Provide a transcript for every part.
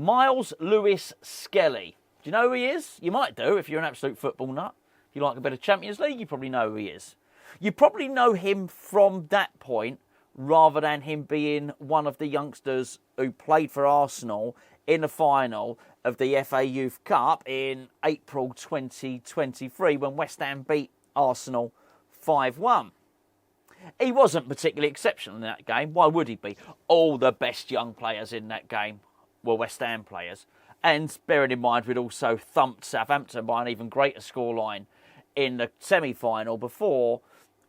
Myles Lewis-Skelly. Do you know who he is? You might do if you're an absolute football nut. If you like a bit of Champions League, you probably know who he is. You probably know him from that point rather than him being one of the youngsters who played for Arsenal in the final of the FA Youth Cup in April 2023 when West Ham beat Arsenal 5-1. He wasn't particularly exceptional in that game. Why would he be? All the best young players in that game were West Ham players. And bearing in mind, we'd also thumped Southampton by an even greater scoreline in the semi-final before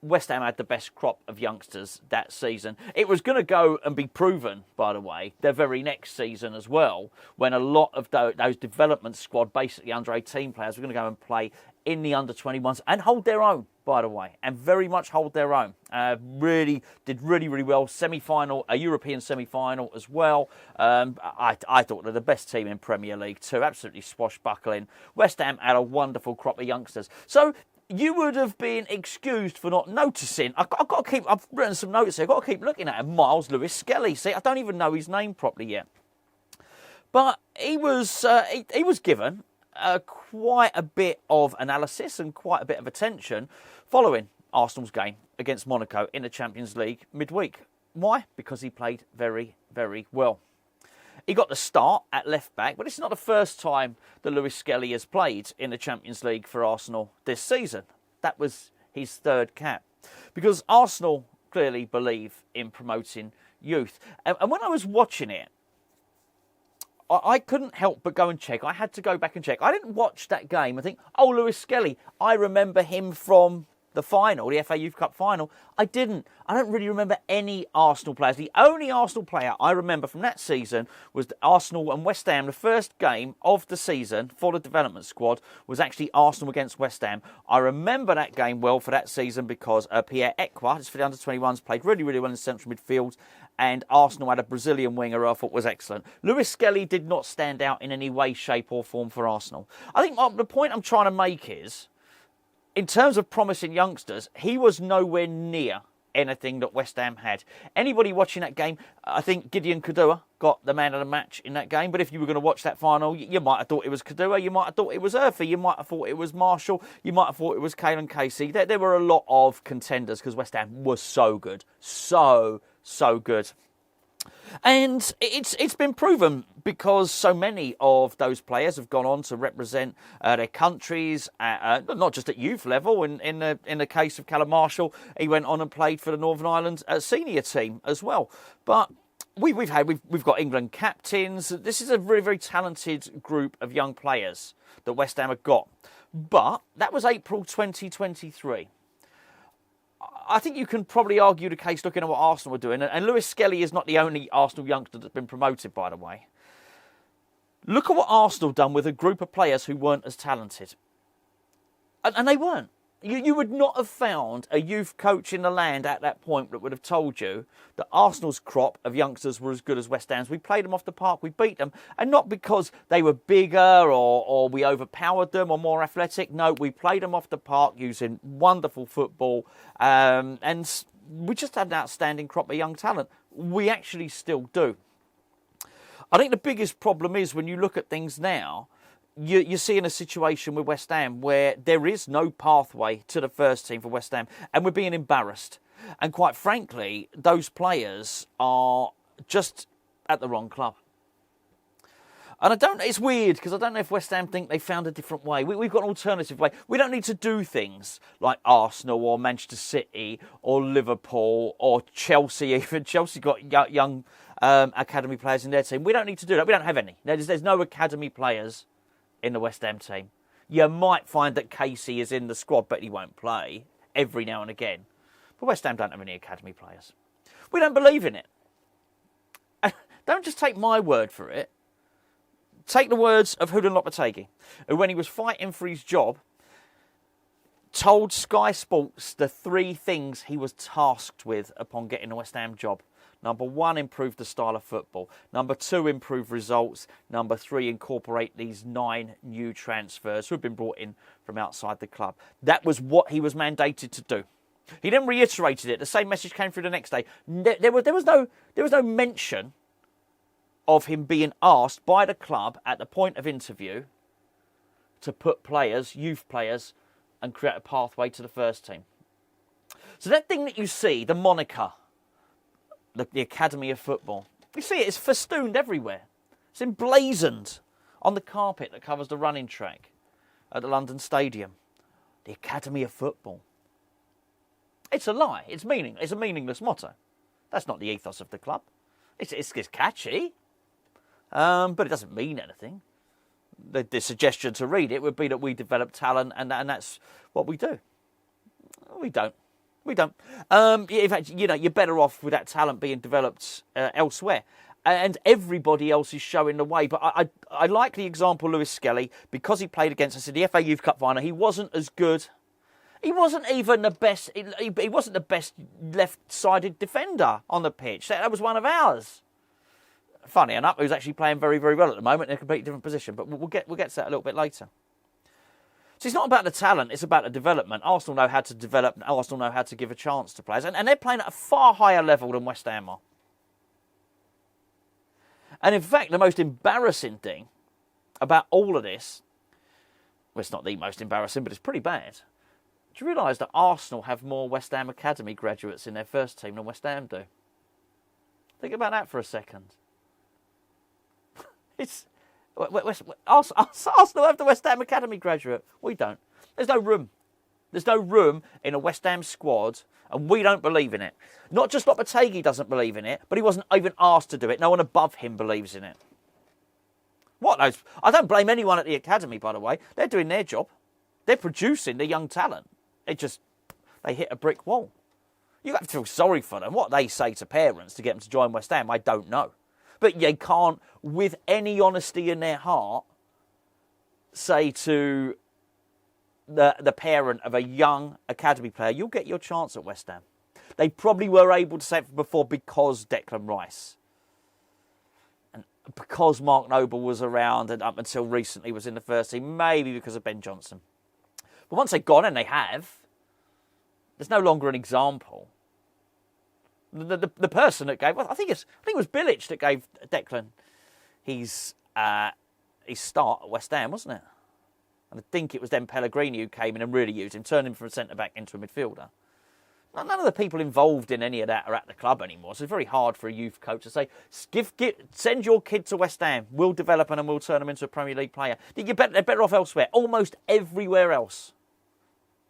West Ham had the best crop of youngsters that season. It was going to go and be proven, by the way, the very next season as well, when a lot of those development squad, basically under-18 players, were going to go and play in the under-21s and hold their own, by the way, and very much hold their own. Did really well. Semi-final, a European semi-final as well. I thought they're the best team in Premier League too. Absolutely swashbuckling. West Ham had a wonderful crop of youngsters. So you would have been excused for not noticing. I've written some notes here. I've got to keep looking at him. Myles Lewis-Skelly. See, I don't even know his name properly yet. But he was given quite a bit of analysis and quite a bit of attention following Arsenal's game against Monaco in the Champions League midweek. Why? Because he played very well. He got the start at left back, but it's not the first time that Lewis-Skelly has played in the Champions League for Arsenal this season. That was his third cap. Because Arsenal clearly believe in promoting youth. And when I was watching it, I couldn't help but go and check. I had to go back and check. I didn't watch that game and think, oh, Lewis-Skelly, I remember him from the final, the FA Youth Cup final. I didn't. I don't really remember any Arsenal players. The only Arsenal player I remember from that season was Arsenal and West Ham. The first game of the season for the development squad was actually Arsenal against West Ham. I remember that game well for that season because Pierre-Emerick, just for the under-21s, played really well in central midfield, and Arsenal had a Brazilian winger who I thought was excellent. Lewis-Skelly did not stand out in any way, shape or form for Arsenal. I think the point I'm trying to make is, in terms of promising youngsters, he was nowhere near anything that West Ham had. Anybody watching that game, I think Gideon Kodua got the man of the match in that game. But if you were going to watch that final, you might have thought it was Kodua, you might have thought it was Earthy, you might have thought it was Marshall, you might have thought it was Caelan Casey. There were a lot of contenders because West Ham was so good. So good. And it's been proven because so many of those players have gone on to represent their countries, not just at youth level. In the case of Callum Marshall, he went on and played for the Northern Ireland senior team as well. But we've got England captains. This is a very talented group of young players that West Ham have got. But that was April 2023. I think you can probably argue the case looking at what Arsenal were doing. And Lewis-Skelly is not the only Arsenal youngster that's been promoted, by the way. Look at what Arsenal done with a group of players who weren't as talented. And they weren't. You would not have found a youth coach in the land at that point that would have told you that Arsenal's crop of youngsters were as good as West Ham's. We played them off the park, we beat them. And not because they were bigger or we overpowered them or more athletic. No, we played them off the park using wonderful football. And we just had an outstanding crop of young talent. We actually still do. I think the biggest problem is when you look at things now, you're seeing a situation with West Ham where there is no pathway to the first team for West Ham, and we're being embarrassed. And quite frankly, those players are just at the wrong club. And it's weird because I don't know if West Ham think they found a different way. We've got an alternative way. We don't need to do things like Arsenal or Manchester City or Liverpool or Chelsea. Even Chelsea got young academy players in their team. We don't need to do that. We don't have any. There's no academy players in the West Ham team. You might find that Casey is in the squad, but he won't play every now and again. But West Ham don't have any academy players. We don't believe in it. Don't just take my word for it. Take the words of Julen Lopetegui, who, when he was fighting for his job, told Sky Sports the three things he was tasked with upon getting the West Ham job. Number one, improve the style of football. Number two, improve results. Number three, incorporate these 9 new transfers who have been brought in from outside the club. That was what he was mandated to do. He then reiterated it. The same message came through the next day. There was no mention of him being asked by the club at the point of interview to put players, youth players, and create a pathway to the first team. So that thing that you see, the moniker, the Academy of Football, you see it's festooned everywhere. It's emblazoned on the carpet that covers the running track at the London Stadium. The Academy of Football. It's a lie. It's a meaningless motto. That's not the ethos of the club. It's catchy, but it doesn't mean anything. The suggestion to read it would be that we develop talent, and that's what we do. We don't. In fact, you're better off with that talent being developed elsewhere. And everybody else is showing the way. But I like the example Lewis-Skelly, because he played against us in the FA Youth Cup final. He wasn't as good. He wasn't even the best. He wasn't the best left-sided defender on the pitch. That was one of ours. Funny enough, he was actually playing very, very well at the moment in a completely different position. But we'll get to that a little bit later. So it's not about the talent, it's about the development. Arsenal know how to develop, and Arsenal know how to give a chance to players. And they're playing at a far higher level than West Ham are. And in fact, the most embarrassing thing about all of this, well, it's not the most embarrassing, but it's pretty bad. Do you realise that Arsenal have more West Ham Academy graduates in their first team than West Ham do? Think about that for a second. Arsenal have the West Ham Academy graduate. We don't. There's no room. There's no room in a West Ham squad, and we don't believe in it. Not just Lopetegui doesn't believe in it, but he wasn't even asked to do it. No one above him believes in it. What knows? I don't blame anyone at the academy, by the way. They're doing their job. They're producing the young talent. They hit a brick wall. You have to feel sorry for them. What they say to parents to get them to join West Ham, I don't know. But they can't, with any honesty in their heart, say to the parent of a young academy player, you'll get your chance at West Ham. They probably were able to say it before because Declan Rice. And because Mark Noble was around and up until recently was in the first team, maybe because of Ben Johnson. But once they've gone, and they have, there's no longer an example. The person that gave, I think it was Bilic that gave Declan his start at West Ham, wasn't it? And I think it was then Pellegrini who came in and really used him, turned him from a centre-back into a midfielder. None of the people involved in any of that are at the club anymore, so it's very hard for a youth coach to say, send your kid to West Ham, we'll develop him and we'll turn him into a Premier League player. They're better off elsewhere, almost everywhere else.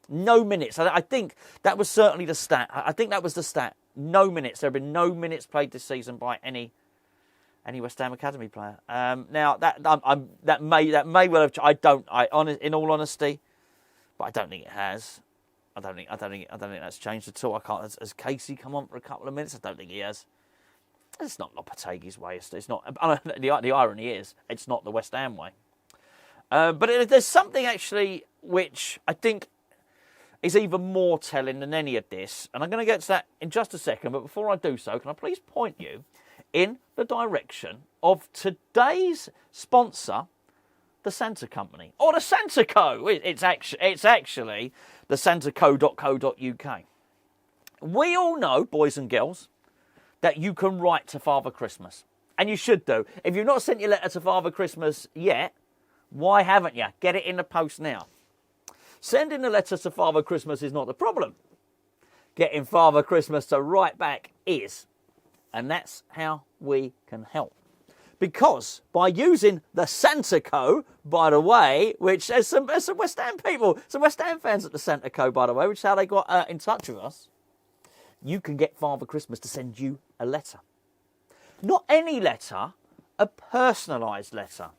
No minutes. I think that was certainly the stat. I think that was the stat. No minutes. There have been no minutes played this season by any West Ham Academy player. Now that may well have. In all honesty, but I don't think it has. I don't think that's changed at all. I can't. Has Casey come on for a couple of minutes? I don't think he has. It's not Lopetegui's way. It's not. The irony is, it's not the West Ham way. But there's something actually which I think is even more telling than any of this. And I'm going to get to that in just a second. But before I do so, can I please point you in the direction of today's sponsor, the Santa Company. Or the Santa Co. It's actually the santaco.co.uk. We all know, boys and girls, that you can write to Father Christmas. And you should do. If you've not sent your letter to Father Christmas yet, why haven't you? Get it in the post now. Sending a letter to Father Christmas is not the problem. Getting Father Christmas to write back is. And that's how we can help. Because by using the Santa Co, by the way, which there's some West Ham people, some West Ham fans at the Santa Co, by the way, which is how they got in touch with us, you can get Father Christmas to send you a letter. Not any letter, a personalised letter.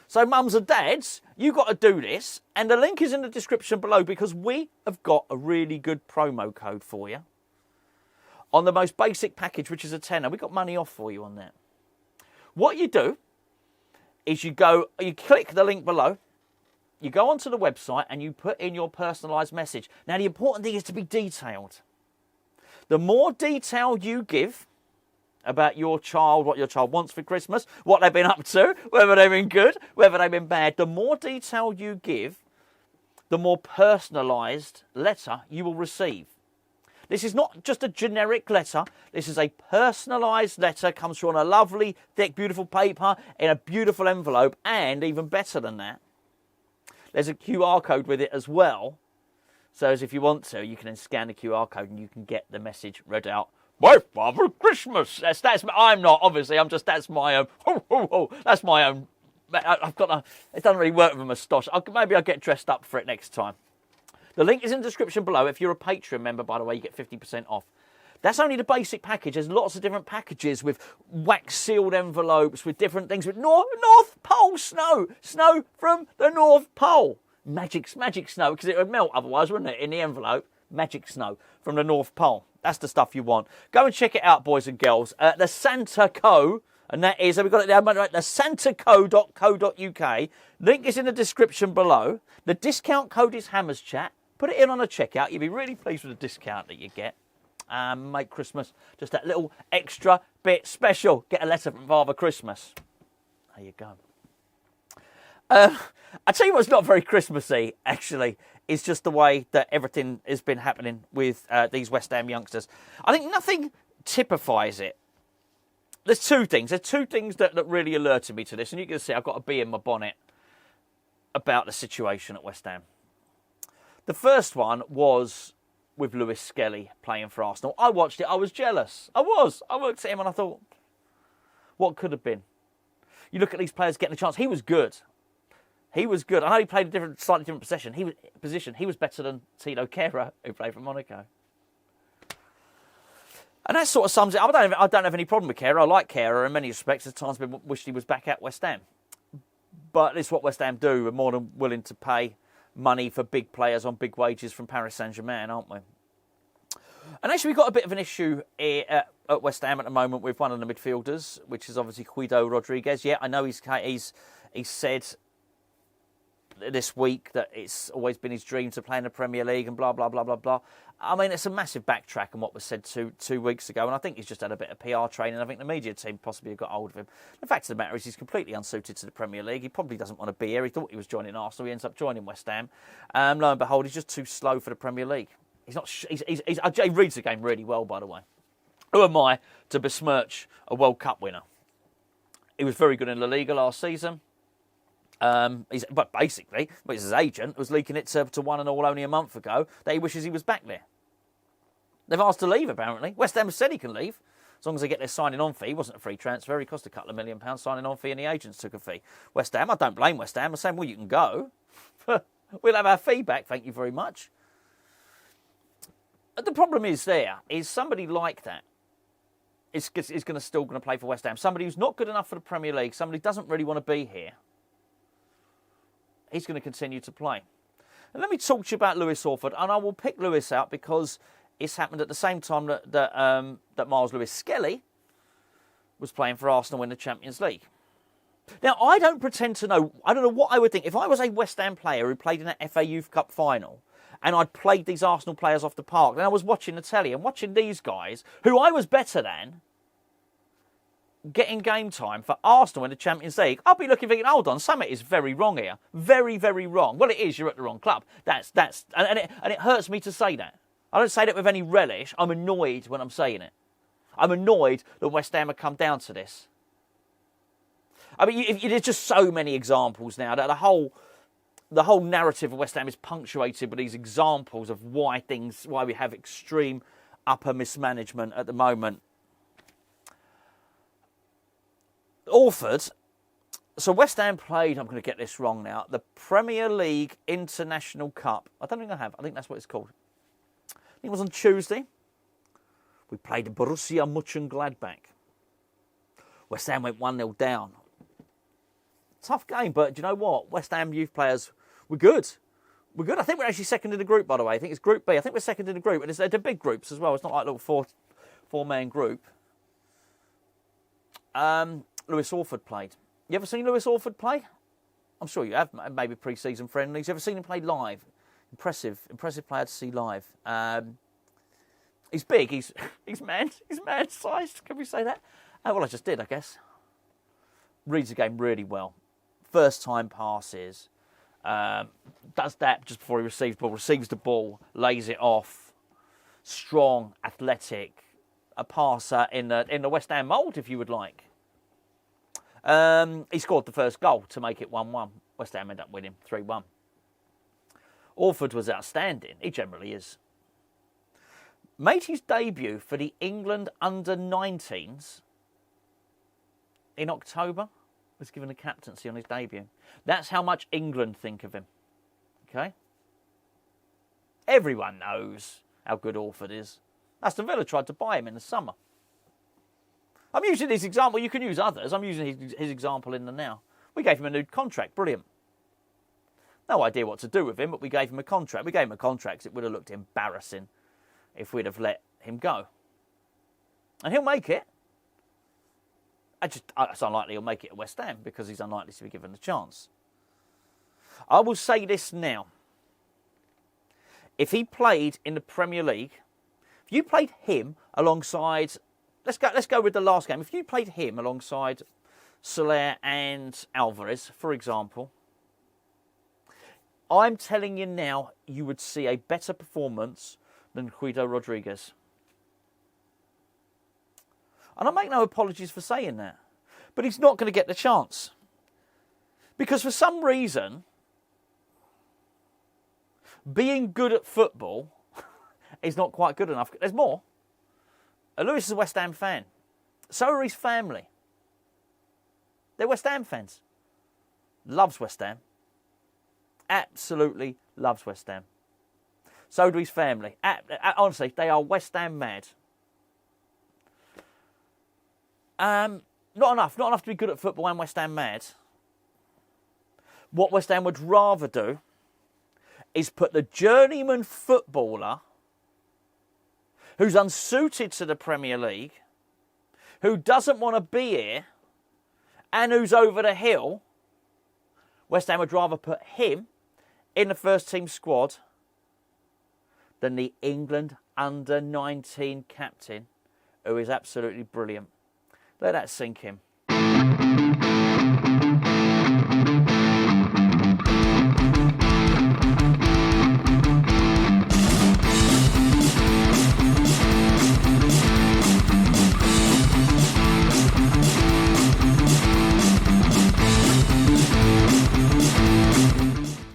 So mums and dads, you've got to do this, and the link is in the description below because we have got a really good promo code for you. On the most basic package, which is a tenner, we've got money off for you on that. What you do is you click the link below, you go onto the website and you put in your personalised message. Now the important thing is to be detailed. The more detail you give about your child, what your child wants for Christmas, what they've been up to, whether they've been good, whether they've been bad, the more detail you give, the more personalised letter you will receive. This is not just a generic letter. This is a personalised letter. Comes through on a lovely, thick, beautiful paper in a beautiful envelope. And even better than that, there's a QR code with it as well. So as if you want to, you can then scan the QR code and you can get the message read out. My Father Christmas. That's I'm not, obviously. That's my own. That's my own. I've got it doesn't really work with a moustache. Maybe I'll get dressed up for it next time. The link is in the description below. If you're a Patreon member, by the way, you get 50% off. That's only the basic package. There's lots of different packages with wax-sealed envelopes, with different things, with North Pole snow. Snow from the North Pole. Magic snow, because it would melt otherwise, wouldn't it, in the envelope? Magic snow from the North Pole. That's the stuff you want. Go and check it out, boys and girls. The Santa Co. And that is, we've got it down, right, the santaco.co.uk. Link is in the description below. The discount code is HammersChat. Put it in on a checkout. You'll be really pleased with the discount that you get. Make Christmas just that little extra bit special. Get a letter from Father Christmas. There you go. I tell you what's not very Christmassy, actually, is just the way that everything has been happening with these West Ham youngsters. I think nothing typifies it. There's two things. There's two things that really alerted me to this. And you can see I've got a bee in my bonnet about the situation at West Ham. The first one was with Lewis-Skelly playing for Arsenal. I watched it. I was jealous. I looked at him and I thought, what could have been? You look at these players getting a chance. He was good. I know he played a slightly different position. He was better than Tino Kehrer, who played for Monaco. And that sort of sums it up. I don't have any problem with Kehrer. I like Kehrer in many respects. There's times I wished he was back at West Ham. But it's what West Ham do. We're more than willing to pay money for big players on big wages from Paris Saint-Germain, aren't we? And actually, we've got a bit of an issue at West Ham at the moment with one of the midfielders, which is obviously Guido Rodriguez. Yeah, I know he's said this week that it's always been his dream to play in the Premier League and blah, blah, blah, blah, blah. I mean, it's a massive backtrack on what was said two weeks ago, and I think he's just had a bit of PR training. I think the media team possibly have got hold of him. The fact of the matter is he's completely unsuited to the Premier League. He probably doesn't want to be here. He thought he was joining Arsenal. He ends up joining West Ham. Lo and behold, he's just too slow for the Premier League. He reads the game really well, by the way. Who am I to besmirch a World Cup winner? He was very good in La Liga last season. But basically, his agent was leaking it to one and all only a month ago that he wishes he was back there. They've asked to leave, apparently. West Ham said he can leave, as long as they get their signing-on fee. It wasn't a free transfer. He cost a couple of £1 million signing-on fee, and the agents took a fee. West Ham, I don't blame West Ham. I'm saying, well, you can go. We'll have our fee back, thank you very much. The problem is somebody like that is still going to play for West Ham. Somebody who's not good enough for the Premier League, somebody who doesn't really want to be here. He's going to continue to play. And let me talk to you about Lewis Orford, and I will pick Lewis out because it's happened at the same time that Myles Lewis-Skelly was playing for Arsenal in the Champions League. Now, I don't pretend to know. I don't know what I would think. If I was a West Ham player who played in that FA Youth Cup final and I'd played these Arsenal players off the park, then I was watching the telly and watching these guys, who I was better than, getting game time for Arsenal in the Champions League, I'll be thinking, hold on, something is very wrong here. Very, very wrong. Well, it is. You're at the wrong club. And it hurts me to say that. I don't say that with any relish. I'm annoyed when I'm saying it. I'm annoyed that West Ham have come down to this. I mean, there's just so many examples now that the whole narrative of West Ham is punctuated with these examples of why we have extreme upper mismanagement at the moment. Orford, so West Ham played, I'm going to get this wrong now, the Premier League International Cup. I don't think I have. I think that's what it's called. I think it was on Tuesday. We played Borussia Mönchengladbach. West Ham went 1-0 down. Tough game, but do you know what? West Ham youth players were good. We're good. I think we're actually second in the group, by the way. I think it's Group B. I think we're second in the group. And they're big groups as well. It's not like a little four-man group. Lewis Orford played. You ever seen Lewis Orford play? I'm sure you have, maybe pre-season friendlies. You ever seen him play live? Impressive player to see live. He's big. He's man-sized. Can we say that? Well, I just did, I guess. Reads the game really well. First time passes. Does that just before he receives the ball. Receives the ball. Lays it off. strong, athletic, a passer in the West Ham mould, if you would like. He scored the first goal to make it 1-1. West Ham ended up winning 3-1. Orford was outstanding. He generally is. Made his debut for the England Under-19s in October. Was given a captaincy on his debut. That's how much England think of him. Okay? Everyone knows how good Orford is. Aston Villa tried to buy him in the summer. I'm using his example. You can use others. I'm using his example in the now. We gave him a new contract. Brilliant. No idea what to do with him, but we gave him a contract. We gave him a contract because it would have looked embarrassing if we'd have let him go. And he'll make it. It's unlikely he'll make it at West Ham because he's unlikely to be given a chance. I will say this now. If he played in the Premier League, if you played him alongside, let's go with the last game. If you played him alongside Soler and Alvarez, for example, I'm telling you now, you would see a better performance than Guido Rodriguez. And I make no apologies for saying that. But he's not going to get the chance. Because for some reason, being good at football is not quite good enough. There's more. Lewis is a West Ham fan. So are his family. They're West Ham fans. Loves West Ham. Absolutely loves West Ham. So do his family. Honestly, they are West Ham mad. Not enough to be good at football and West Ham mad. What West Ham would rather do is put the journeyman footballer who's unsuited to the Premier League, who doesn't want to be here, and who's over the hill. West Ham would rather put him in the first team squad than the England Under-19 captain, who is absolutely brilliant. Let that sink in.